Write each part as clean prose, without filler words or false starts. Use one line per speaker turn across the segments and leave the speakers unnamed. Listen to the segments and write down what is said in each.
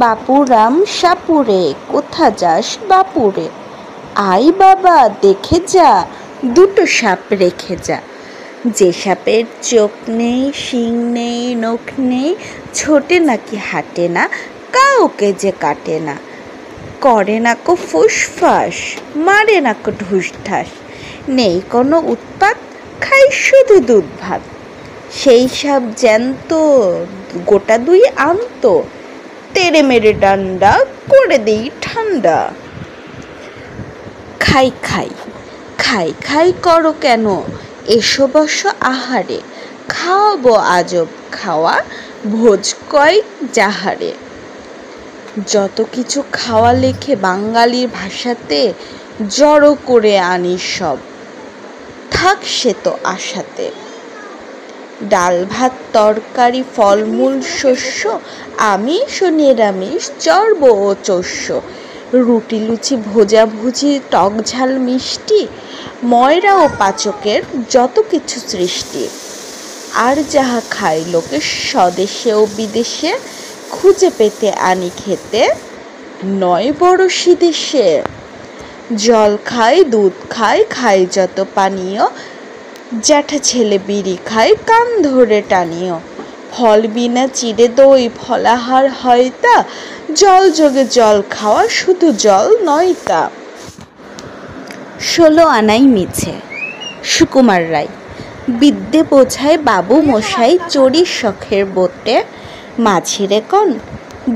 বাপুরাম সাপুরে, কোথা যাস বাপুরে? আই বাবা দেখে যা, দুটো সাপ রেখে যা। যে সাপের চোখ নেই, শিং নেই, নখ নেই, ছোটে নাকি হাঁটে না, কাউকে যে কাটে না, করে না কো ফুসফাস, মারে না কো ঢুস ঢাস, নেই কোনো উৎপাত, খাই শুধু দুধ ভাত। সেই সাপ জ্যান্ত, গোটা দুই আন্ত, তেড়ে মেরে ডান্ডা করে দেই ঠান্ডা। খাই খাই খাই খাই করো কেন, এসো বসো আহারে, খাওয়াবো আজব খাওয়া, ভোজ কয় যাহারে। যত কিছু খাওয়া লেখে বাঙালির ভাষাতে, জড়ো করে আনি সব, থাক সে তো আশাতে। ডাল ভাত তরকারি ফলমূল শস্য, আমিষ ও নিরামিষ চর্ব ও চস্য, রুটি লুচি ভোজাভুজি টক ঝাল মিষ্টি, ময়রা ও পাচকের যত কিছু সৃষ্টি। আর যাহা খায় লোকে স্বদেশে ও বিদেশে, খুঁজে পেতে আনি খেতে, নয় বড়শি দেশে। জল খায় দুধ খায় খায় যত পানীয়, জ্যাঠা ছেলে বিড়ি খায় কান ধরে টানিও। ফল বিনা চিড়ে দই ফলাহার হয় তা, জল যোগে জল খাওয়া শুধু জল নয় তা। 16 আনাই মিছে। সুকুমার রায়। বিদ্যে বোঝায় বাবু মশাই চড়ির শখের বোটে, মাঝিরে কন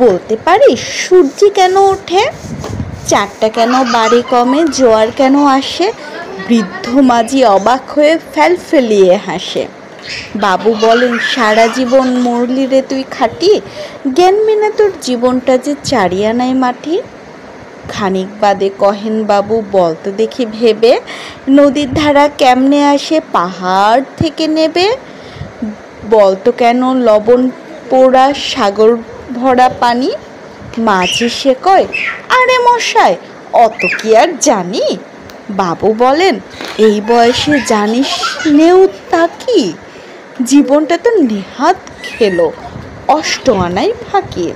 বলতে পারিস সূর্যি কেন ওঠে? চারটা কেন বাড়ি কমে, জোয়ার কেন আসে? বৃদ্ধ মাঝি অবাক হয়ে ফেলিয়ে হাসে। বাবু বলেন সারা জীবন মরলি রে তুই খাটি, জ্ঞান মেনে তোর জীবনটা যে 4 আনায় মাটি। খানিক বাদে কহেন বাবু বলতো দেখি ভেবে, নদীর ধারা কেমনে আসে পাহাড় থেকে নেবে? বলতো কেন লবণ পোড়া সাগর ভরা পানি? মাঝি সে কয় আরে মশাই অত কি আর জানি। বাবু বলেন এই বয়সে জানিস নেও তা কি, জীবনটা তো নেহাত খেলো 8 আনাই ফাঁকি।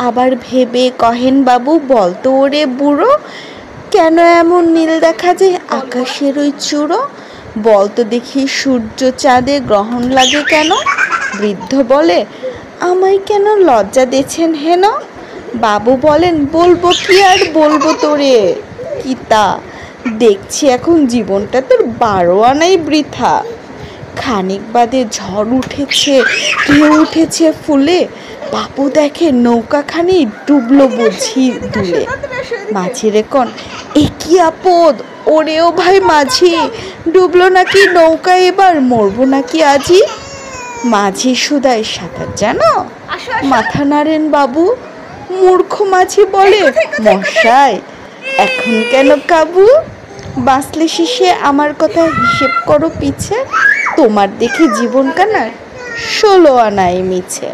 আবার ভেবে কহেন বাবু বলতো ওরে বুড়ো, কেন এমন নীল দেখা যায় আকাশের ওই চূড়ো? বলতো দেখি সূর্য চাঁদে গ্রহণ লাগে কেন? বৃদ্ধ বলে আমায় কেন লজ্জা দিয়েছেন হেন? বাবু বলেন বলবো কি আর বলবো তোরে, কি তা দেখছি এখন জীবনটা তোর 12 আনাই বৃথা। খানিক বাদে ঝড় উঠেছে, ঢেউ উঠেছে ফুলে, বাবু দেখে নৌকাখানি ডুবলো বুঝি দুলে। মাঝিরে কন এ কি আপদ, ওরেও ভাই মাঝি, ডুবলো নাকি নৌকা এবার, মরবো নাকি আজি? মাঝি সুদায় সাঁতার জানো? মাথা নাড়েন বাবু। মূর্খ মাঝি বলে মশাই এখন কেন কাবু? বাঁচলে শেষে আমার কথা হিসেব করো পিছে, তোমার দেখে জীবন কানা 16 আনাই মিছে।